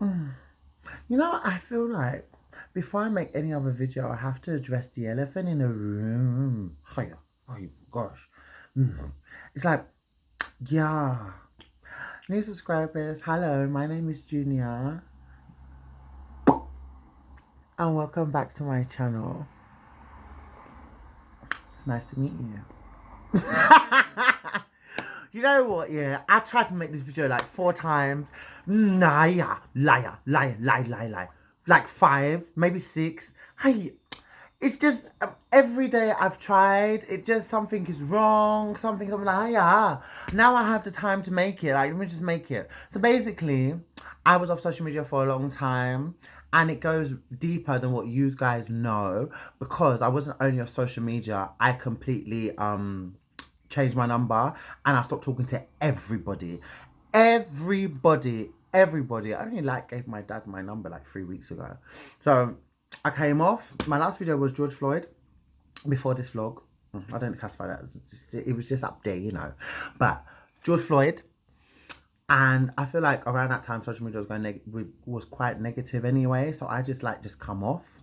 You know, I feel like before I make any other video, I have to address the elephant in the room. Hiya. Oh gosh. It's like, yeah. New subscribers, hello, my name is Junior, and welcome back to my channel. It's nice to meet you. You know what, yeah, I tried to make this video like 4 times. Liar, liar, liar, lie, lie, lie. Like 5, maybe 6. Hey, it's just every day I've tried, it just something is wrong, something I'm like, yeah. Now I have the time to make it. Like, let me just make it. So basically, I was off social media for a long time. And it goes deeper than what you guys know because I wasn't only off social media. I completely changed my number and I stopped talking to everybody. Everybody. I only gave my dad my number like 3 weeks ago. So I came off. My last video was George Floyd before this vlog. I don't classify that as just, it was just up there, you know. But George Floyd, and I feel like around that time social media was was quite negative anyway. So I just come off.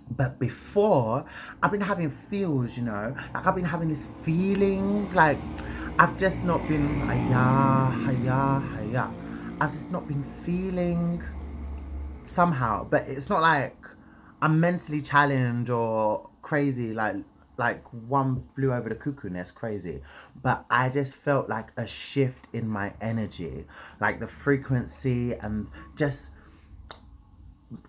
But before, I've been having feels, you know, like I've been having this feeling, like I've just not been, I've just not been feeling somehow. But it's not like I'm mentally challenged or crazy, like one flew over the cuckoo nest crazy. But I just felt like a shift in my energy, like the frequency and just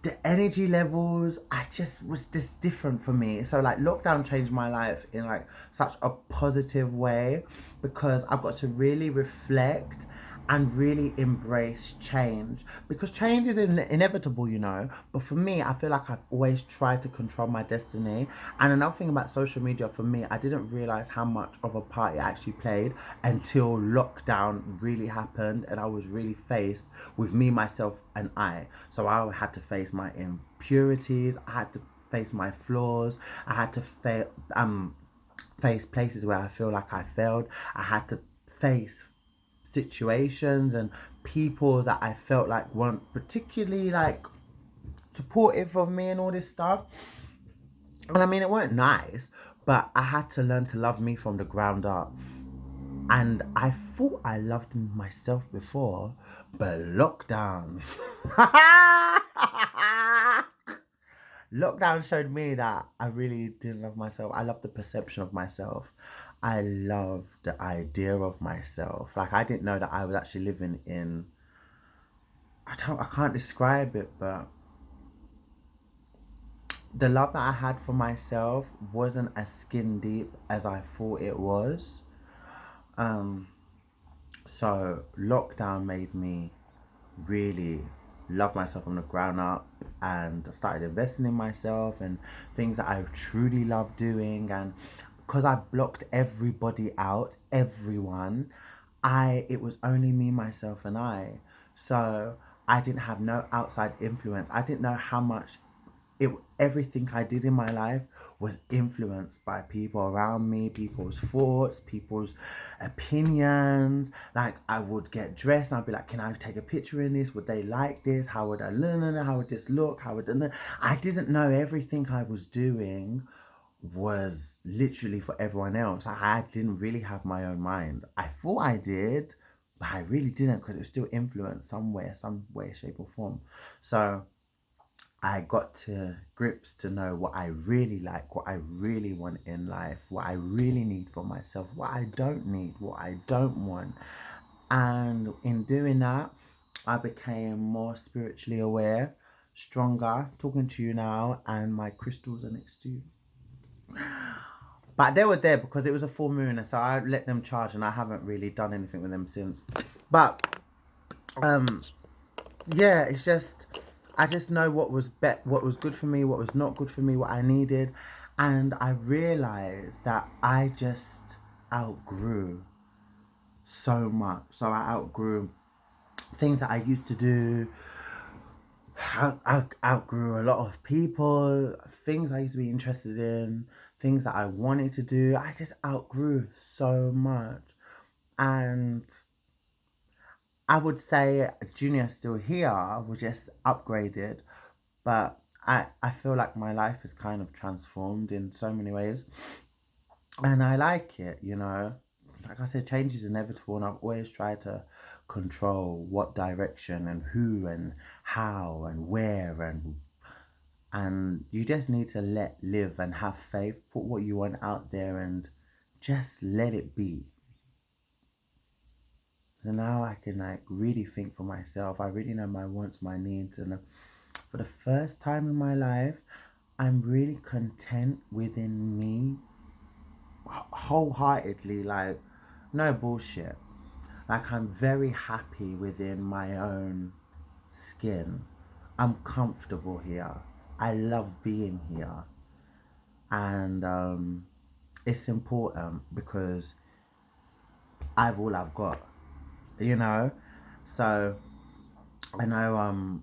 the energy levels. I just was just different for me. So like lockdown changed my life in like such a positive way because I've got to really reflect and really embrace change because change is inevitable, you know. But for me, I feel like I've always tried to control my destiny. And another thing about social media for me, I didn't realize how much of a part it actually played until lockdown really happened and I was really faced with me, myself, and I. So I had to face my impurities, I had to face my flaws, I had to face places where I feel like I failed. I had to face situations and people that I felt like weren't particularly like supportive of me and all this stuff. And I mean, it weren't nice, but I had to learn to love me from the ground up. And I thought I loved myself before, but lockdown. Lockdown showed me that I really didn't love myself. I love the perception of myself. I love the idea of myself. Like I didn't know that I was actually living in, I can't describe it, but the love that I had for myself wasn't as skin deep as I thought it was. Um so lockdown made me really love myself from the ground up, and I started investing in myself and things that I truly love doing. And because I blocked everybody out, everyone, it was only me, myself, and I. So I didn't have no outside influence. I didn't know how much everything I did in my life was influenced by people around me, people's thoughts, people's opinions. Like I would get dressed and I'd be like, can I take a picture in this? Would they like this? How would I learn? How would this look? I didn't know everything I was doing was literally for everyone else. I didn't really have my own mind. I thought I did, but I really didn't because it was still influenced somewhere, some way, shape, or form. So I got to grips to know what I really like, what I really want in life, what I really need for myself, what I don't need, what I don't want. And in doing that, I became more spiritually aware, stronger, talking to you now, and my crystals are next to you. But they were there because it was a full moon, and so I let them charge, and I haven't really done anything with them since. But um, yeah, it's just I just know what was good for me, what was not good for me, what I needed, and I realized that I just outgrew so much. So I outgrew things that I used to do. I outgrew a lot of people, things I used to be interested in, things that I wanted to do. I just outgrew so much, and I would say Junior's still here. We just upgraded, but I feel like my life is kind of transformed in so many ways, and I like it. You know, like I said, change is inevitable, and I've always tried to control what direction and who and how and where, and you just need to let live and have faith. Put what you want out there and just let it be. So now I can like really think for myself. I really know my wants, my needs, and for the first time in my life, I'm really content within me wholeheartedly. Like, no bullshit. Like, I'm very happy within my own skin. I'm comfortable here. I love being here. And it's important because I've all I've got, you know? So I know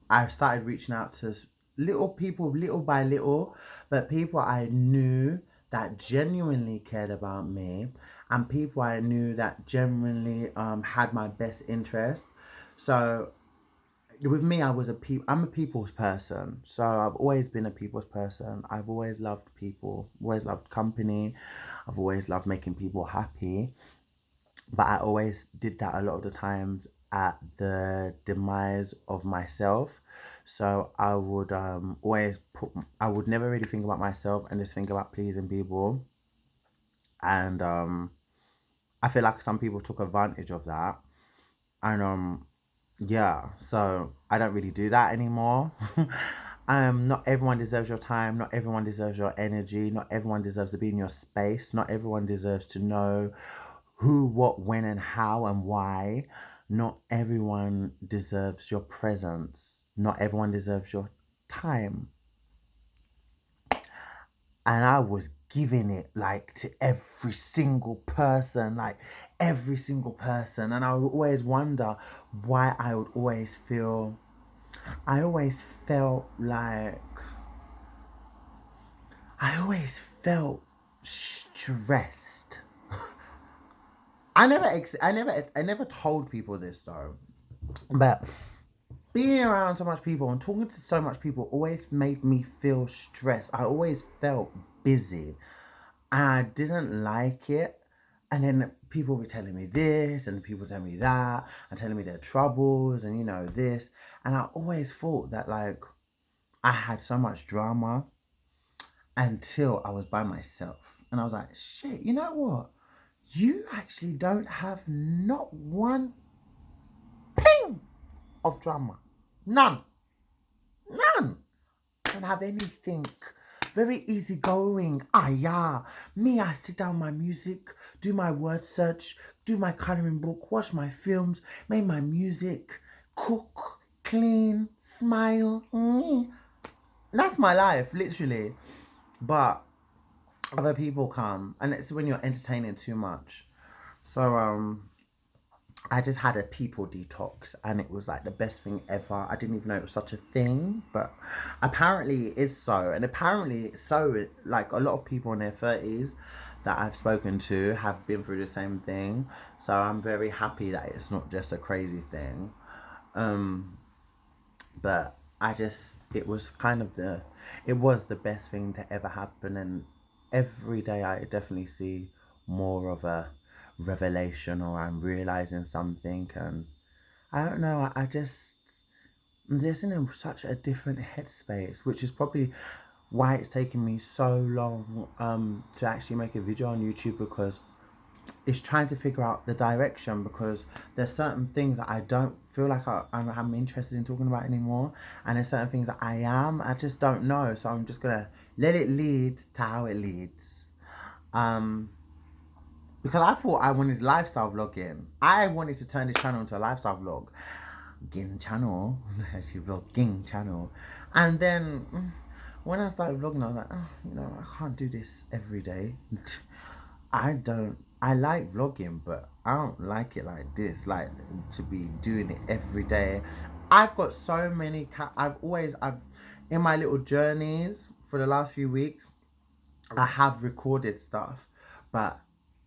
I started reaching out to little people little by little, but people I knew that genuinely cared about me, and people I knew that genuinely had my best interest. So with me, I'm a people's person. So I've always been a people's person. I've always loved people, always loved company. I've always loved making people happy, but I always did that a lot of the times at the demise of myself. So I would never really think about myself and just think about pleasing people. And I feel like some people took advantage of that. And yeah, so I don't really do that anymore. Not everyone deserves your time. Not everyone deserves your energy. Not everyone deserves to be in your space. Not everyone deserves to know who, what, when, and how, and why. Not everyone deserves your presence. Not everyone deserves your time. And I was giving it like to every single person. And I would always wonder why I always felt like, I always felt stressed. I never told people this though, but being around so much people and talking to so much people always made me feel stressed. I always felt busy, and I didn't like it. And then people were telling me this, and people telling me that, and telling me their troubles, and this. And I always thought that like I had so much drama until I was by myself, and I was like, shit. You know what? You actually don't have not one ping of drama. None. None. Don't have anything. Very easygoing. Ah, yeah. Me, I sit down my music, do my word search, do my coloring book, watch my films, make my music, cook, clean, smile. That's my life, literally. But other people come, and it's when you're entertaining too much. So, I just had a people detox, and it was like the best thing ever. I didn't even know it was such a thing, but apparently it is so. And apparently it's so, like a lot of people in their 30s that I've spoken to have been through the same thing. So I'm very happy that it's not just a crazy thing. Um, but it was the best thing to ever happen. And every day I definitely see more of a revelation, or I'm realizing something. And I don't know, I'm just in such a different headspace, which is probably why it's taken me so long to actually make a video on YouTube, because it's trying to figure out the direction, because there's certain things that I don't feel like I'm interested in talking about anymore, and there's certain things that I just don't know, so I'm just gonna let it lead to how it leads. um because I thought I wanted lifestyle vlogging. I wanted to turn this channel into a lifestyle vlog ging channel. Actually vlogging channel. And then when I started vlogging, I was like, oh, I can't do this every day. I like vlogging, but I don't like it like this, like to be doing it every day. I've got so many I've in my little journeys for the last few weeks, I have recorded stuff, but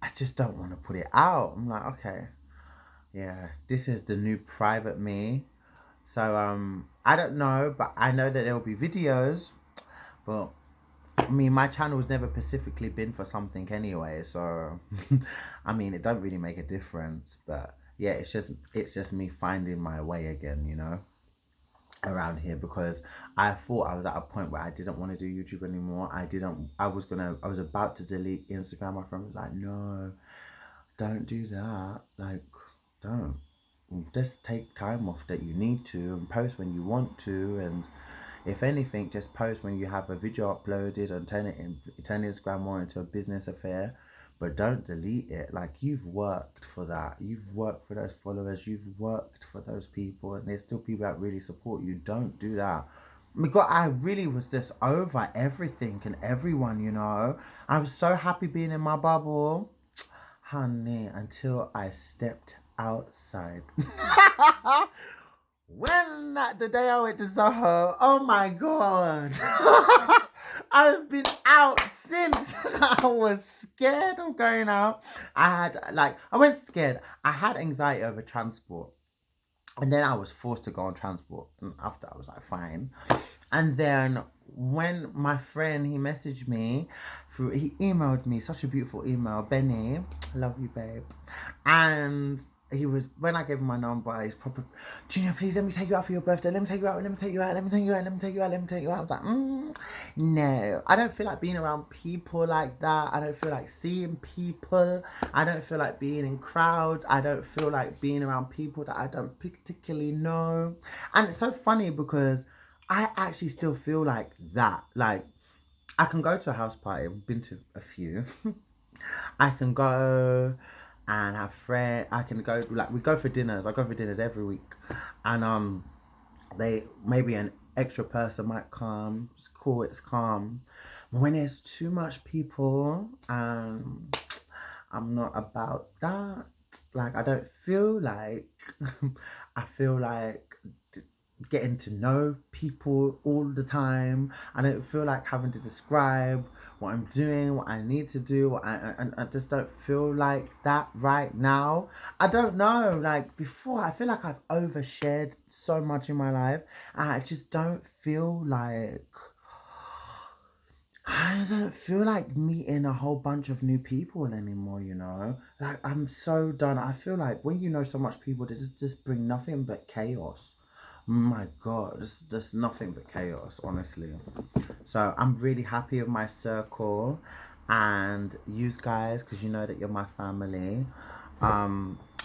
I just don't want to put it out. I'm like, okay, Yeah, this is the new private me. So I don't know, but I know that there will be videos. But I mean, my channel's never specifically been for something anyway. So I mean, it don't really make a difference. But yeah, it's just me finding my way again, around here, because I thought I was at a point where I didn't want to do YouTube anymore. I was about to delete Instagram. My friend was like, no, don't do that. Like, don't. Just take time off that you need to and post when you want to. And if anything, just post when you have a video uploaded and turn Instagram more into a business affair. But don't delete it. Like, you've worked for that. You've worked for those followers. You've worked for those people. And there's still people that really support you. Don't do that. God, I really was just over everything and everyone. I was so happy being in my bubble, honey, until I stepped outside. When the day I went to Soho, oh my god. I've been out since. I was scared of going out. I went scared. I had anxiety over transport. And then I was forced to go on transport. And after I was like, fine. And then when my friend, he messaged me he emailed me such a beautiful email. Benny, I love you, babe. And when I gave him my number, he's probably, Junior, please let me take you out for your birthday. Let me take you out. Let me take you out. Let me take you out. Let me take you out. Let me take you out. I was like, no. I don't feel like being around people like that. I don't feel like seeing people. I don't feel like being in crowds. I don't feel like being around people that I don't particularly know. And it's so funny because I actually still feel like that. Like, I can go to a house party. I've been to a few. I can go and have friends. I can go, like, we go for dinners. I go for dinners every week. And they, maybe an extra person might come. It's cool, it's calm. But when there's too much people, I'm not about that. Like, I don't feel like I feel like getting to know people all the time. I don't feel like having to describe what I'm doing, what I need to do. And I just don't feel like that right now. I don't know. Like, before, I feel like I've overshared so much in my life. And I just don't feel like. I just don't feel like meeting a whole bunch of new people anymore. Like, I'm so done. I feel like when you know so much people, they just bring nothing but chaos. My God, there's nothing but chaos, honestly. So I'm really happy with my circle and you guys, because you know that you're my family.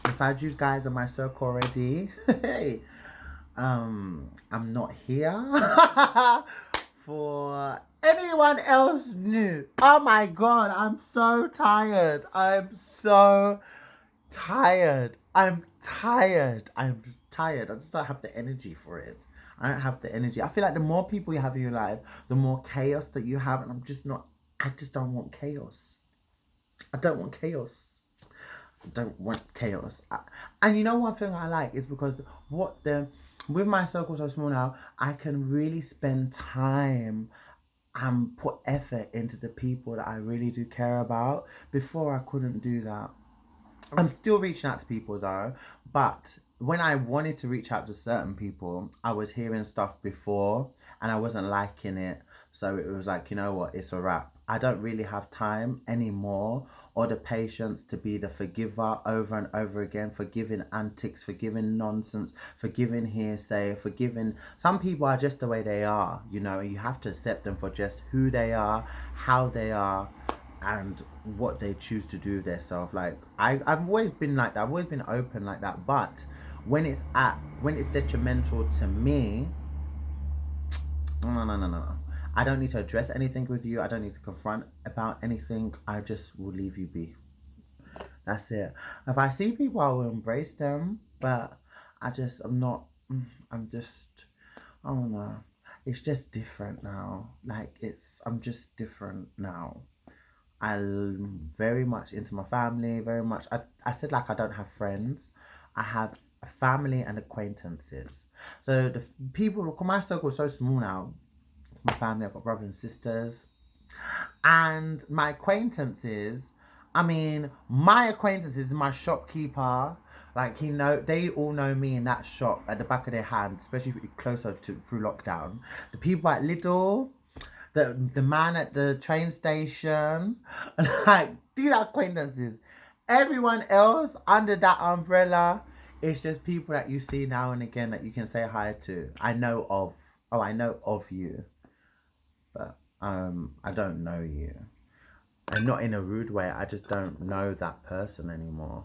Besides you guys in my circle already, hey, I'm not here for anyone else new. Oh my God, I'm so tired. I'm so tired. I'm tired. I'm tired. I just don't have the energy for it. I don't have the energy. I feel like the more people you have in your life, the more chaos that you have, and I'm just not. I just don't want chaos. I don't want chaos. I don't want chaos. And you know, one thing I like is because with my circle so small now, I can really spend time and put effort into the people that I really do care about. Before, I couldn't do that. I'm still reaching out to people though, but when I wanted to reach out to certain people, I was hearing stuff before and I wasn't liking it. So it was like, you know what, it's a wrap. I don't really have time anymore or the patience to be the forgiver over and over again, forgiving antics, forgiving nonsense, forgiving hearsay, forgiving. Some people are just the way they are, and you have to accept them for just who they are, how they are, and what they choose to do with themselves. Like, I've always been like that. I've always been open like that. But when it's detrimental to me, no. I don't need to address anything with you. I don't need to confront about anything. I just will leave you be. That's it. If I see people, I will embrace them. But I'm not. I'm just. I don't know. It's just different now. Like, I'm just different now. I'm very much into my family, very much. I said, like, I don't have friends. I have family and acquaintances. So people, my circle is so small now. My family, I've got brothers and sisters. And my acquaintances, I mean, my acquaintances, my shopkeeper, Like they all know me in that shop at the back of their hand, especially if you're closer to through lockdown. The people at Lidl, the man at the train station, like these are acquaintances. Everyone else under that umbrella, it's just people that you see now and again that you can say hi to. I know of. Oh, I know of you, but I don't know you. And not in a rude way. I just don't know that person anymore.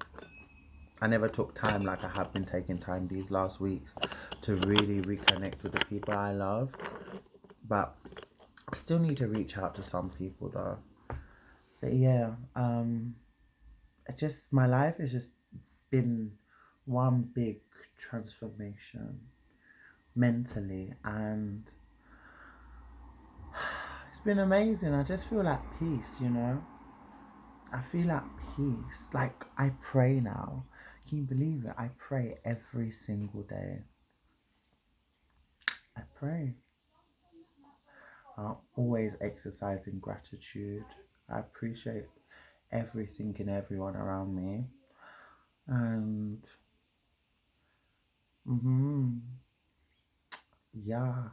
I never took time like I have been taking time these last weeks to really reconnect with the people I love. But I still need to reach out to some people though. But yeah, it just my life has just been one big transformation mentally, and it's been amazing. I just feel like peace, you know. I feel at peace. Like I pray now. Can you believe it? I pray every single day. I pray. I'm always exercising gratitude. I appreciate everything and everyone around me. And yeah,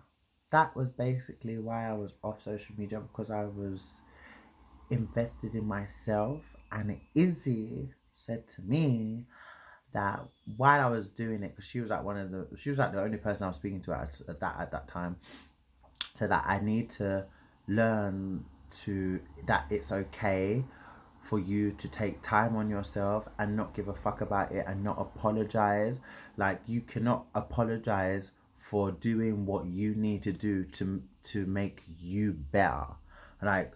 that was basically why I was off social media, because I was invested in myself. And Izzy said to me that while I was doing it, because she was like the only person I was speaking to at that time, so that I need to learn to that it's okay for you to take time on yourself and not give a fuck about it and not apologize. Like you cannot apologize for doing what you need to do to make you better. Like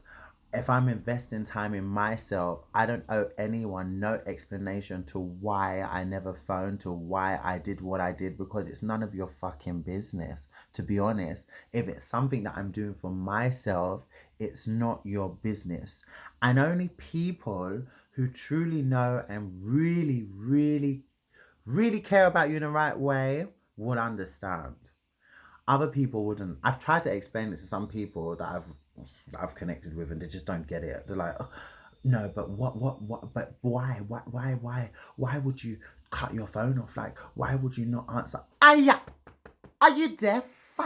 if I'm investing time in myself, I don't owe anyone no explanation to why I never phoned, to why I did what I did, because it's none of your fucking business, to be honest. If it's something that I'm doing for myself, it's not your business. And only people who truly know and really, really, really care about you in the right way would understand. Other people wouldn't. I've tried to explain it to some people that I've connected with, and they just don't get it. They're like, oh, no, but what, but why would you cut your phone off? Like, why would you not answer? Are you deaf?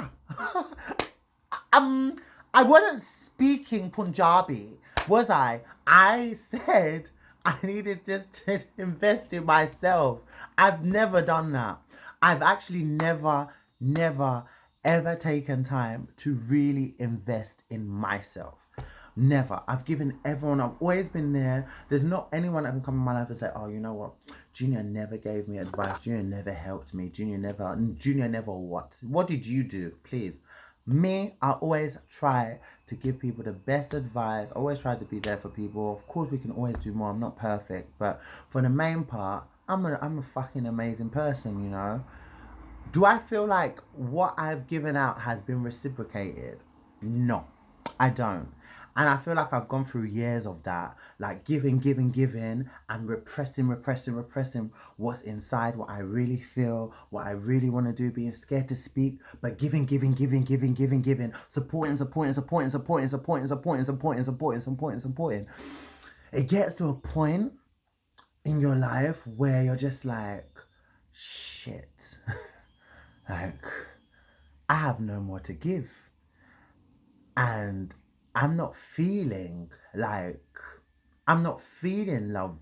I wasn't speaking Punjabi, was I? I said I needed just to invest in myself. I've never done that. I've actually never, ever taken time to really invest in myself. Never. I've given everyone, I've always been there. There's not anyone that can come in my life and say, oh, you know what? Junior never gave me advice. Junior never helped me. Junior never what? What did you do? Please. Me, I always try to give people the best advice. I always try to be there for people. Of course, we can always do more. I'm not perfect. But for the main part, I'm a fucking amazing person, you know? Do I feel like what I've given out has been reciprocated? No, I don't. And I feel like I've gone through years of that, like giving, and repressing what's inside, what I really feel, what I really want to do, being scared to speak, but giving, supporting. It gets to a point in your life where you're just like, shit. Like, I have no more to give. And I'm not feeling loved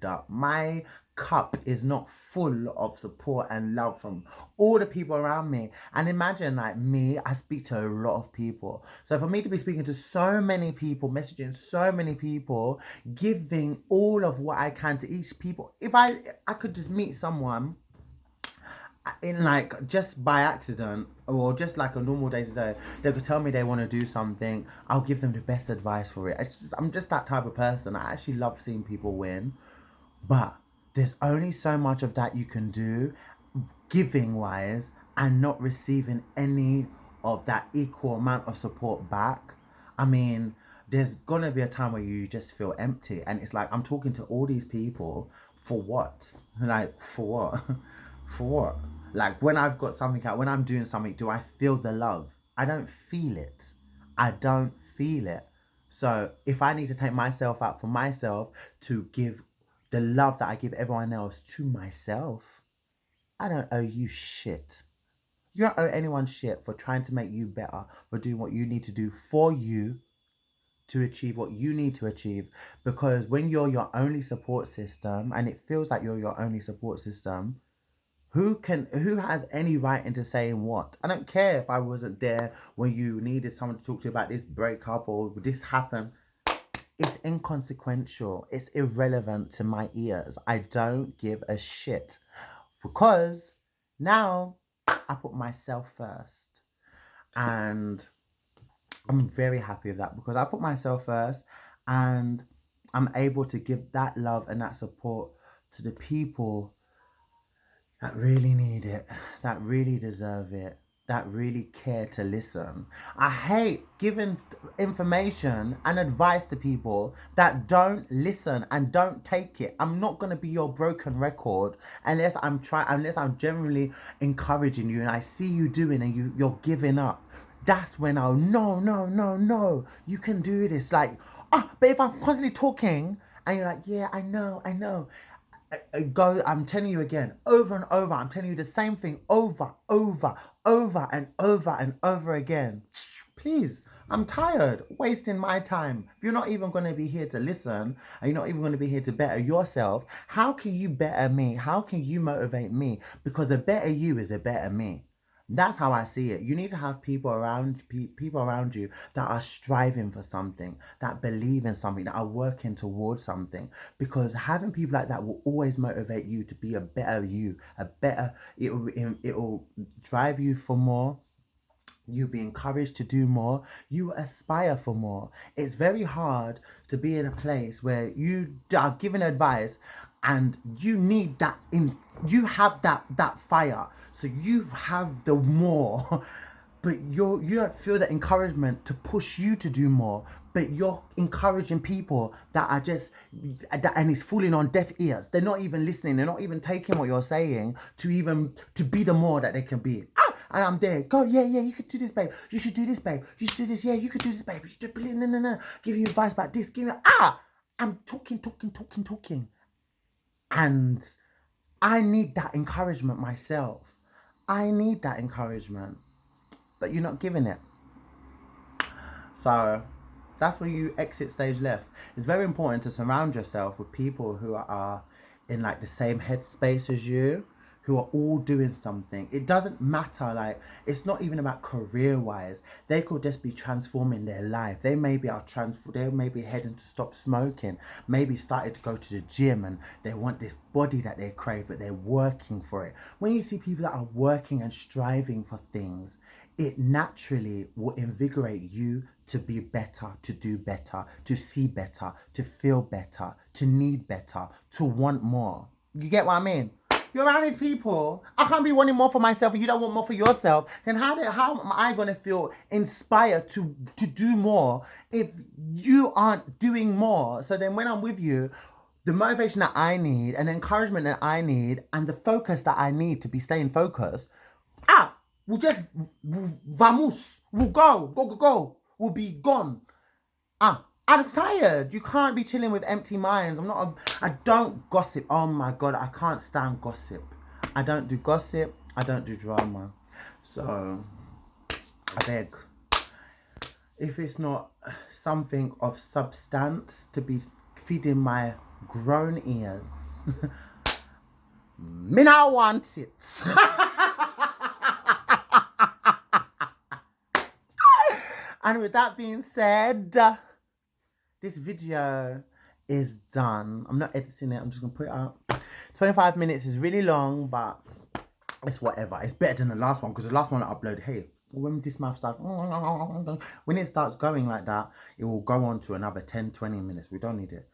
up. My cup is not full of support and love from all the people around me. And imagine, like me, I speak to a lot of people. So for me to be speaking to so many people, messaging so many people, giving all of what I can to each people, if I could just meet someone in like just by accident or just like a normal day to day, they could tell me they want to do something, I'll give them the best advice for it. I'm just that type of person. I actually love seeing people win, but there's only so much of that you can do giving wise and not receiving any of that equal amount of support back. I mean, there's gonna be a time where you just feel empty, and it's like I'm talking to all these people for what? Like for what? For what? Like when I've got something out, when I'm doing something, do I feel the love? I don't feel it. I don't feel it. So if I need to take myself out for myself to give the love that I give everyone else to myself, I don't owe you shit. You don't owe anyone shit for trying to make you better, for doing what you need to do for you to achieve what you need to achieve. Because when you're your only support system, and it feels like you're your only support system, who has any right into saying what? I don't care if I wasn't there when you needed someone to talk to you about this breakup or this happened. It's inconsequential. It's irrelevant to my ears. I don't give a shit. Because now I put myself first. And I'm very happy with that because I put myself first and I'm able to give that love and that support to the people that really need it, that really deserve it, that really care to listen. I hate giving information and advice to people that don't listen and don't take it. I'm not gonna be your broken record unless I'm generally encouraging you and I see you doing and you're giving up. That's when I'll no, you can do this. Like, but if I'm constantly talking and you're like, yeah, I know, I'm telling you again, over and over. I'm telling you the same thing over and over again. Please, I'm tired wasting my time. If you're not even going to be here to listen and you're not even going to be here to better yourself, how can you better me? How can you motivate me? Because a better you is a better me. That's how I see it. You need to have people around you that are striving for something, that believe in something, that are working towards something. Because having people like that will always motivate you to be a better you, it will drive you for more. You'll be encouraged to do more. You aspire for more. It's very hard to be in a place where you are given advice and you need that you have that fire. So you have the more but you don't feel that encouragement to push you to do more, but you're encouraging people that are just and it's falling on deaf ears. They're not even listening, they're not even taking what you're saying to be the more that they can be. And I'm there, go, yeah, you could do this, babe, you should do this, babe, you should do this, yeah, you could do this, babe, you should do, no, give you advice about this, I'm talking, and I need that encouragement myself. I need that encouragement, but you're not giving it. So that's when you exit stage left. It's very important to surround yourself with people who are in like the same headspace as you, who are all doing something. It doesn't matter, like it's not even about career wise. They could just be transforming their life. They maybe they may be heading to stop smoking, maybe started to go to the gym and they want this body that they crave, but they're working for it. When you see people that are working and striving for things, it naturally will invigorate you to be better, to do better, to see better, to feel better, to need better, to want more. You get what I mean? You're around these people. I can't be wanting more for myself and you don't want more for yourself. Then how am I going to feel inspired to do more if you aren't doing more? So then when I'm with you, the motivation that I need and the encouragement that I need and the focus that I need to be staying focused, we'll just, vamos, we'll go, we'll be gone. I'm tired. You can't be chilling with empty minds. I don't gossip. Oh my God, I can't stand gossip. I don't do gossip. I don't do drama. So, I beg. If it's not something of substance to be feeding my grown ears, me not want it. And with that being said, this video is done. I'm not editing it. I'm just going to put it up. 25 minutes is really long, but it's whatever. It's better than the last one because the last one I uploaded, hey, when this mouth starts, when it starts going like that, it will go on to another 10, 20 minutes. We don't need it.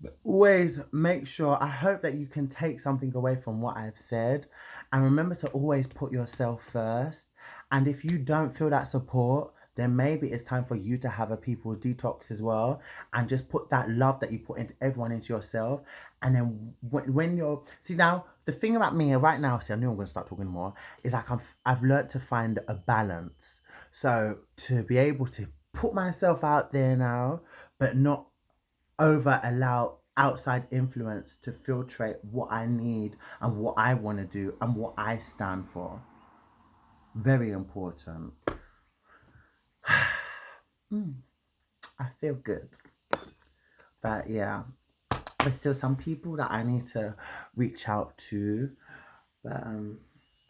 But always make sure, I hope that you can take something away from what I've said. And remember to always put yourself first. And if you don't feel that support, then maybe it's time for you to have a people detox as well and just put that love that you put into everyone into yourself. And then when you're, see now, the thing about me right now, see, I knew I'm going to start talking more, is like I've learned to find a balance. So to be able to put myself out there now, but not over allow outside influence to filtrate what I need and what I want to do and what I stand for. Very important. I feel good. But yeah, there's still some people that I need to reach out to. But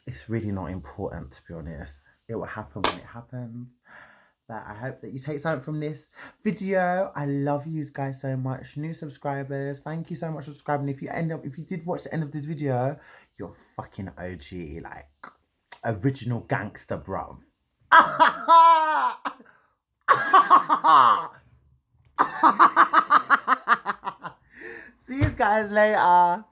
it's really not important, to be honest. It will happen when it happens. But I hope that you take something from this video. I love you guys so much. New subscribers, thank you so much for subscribing. If you did watch the end of this video, you're fucking OG, like original gangster, bruv. See you guys later.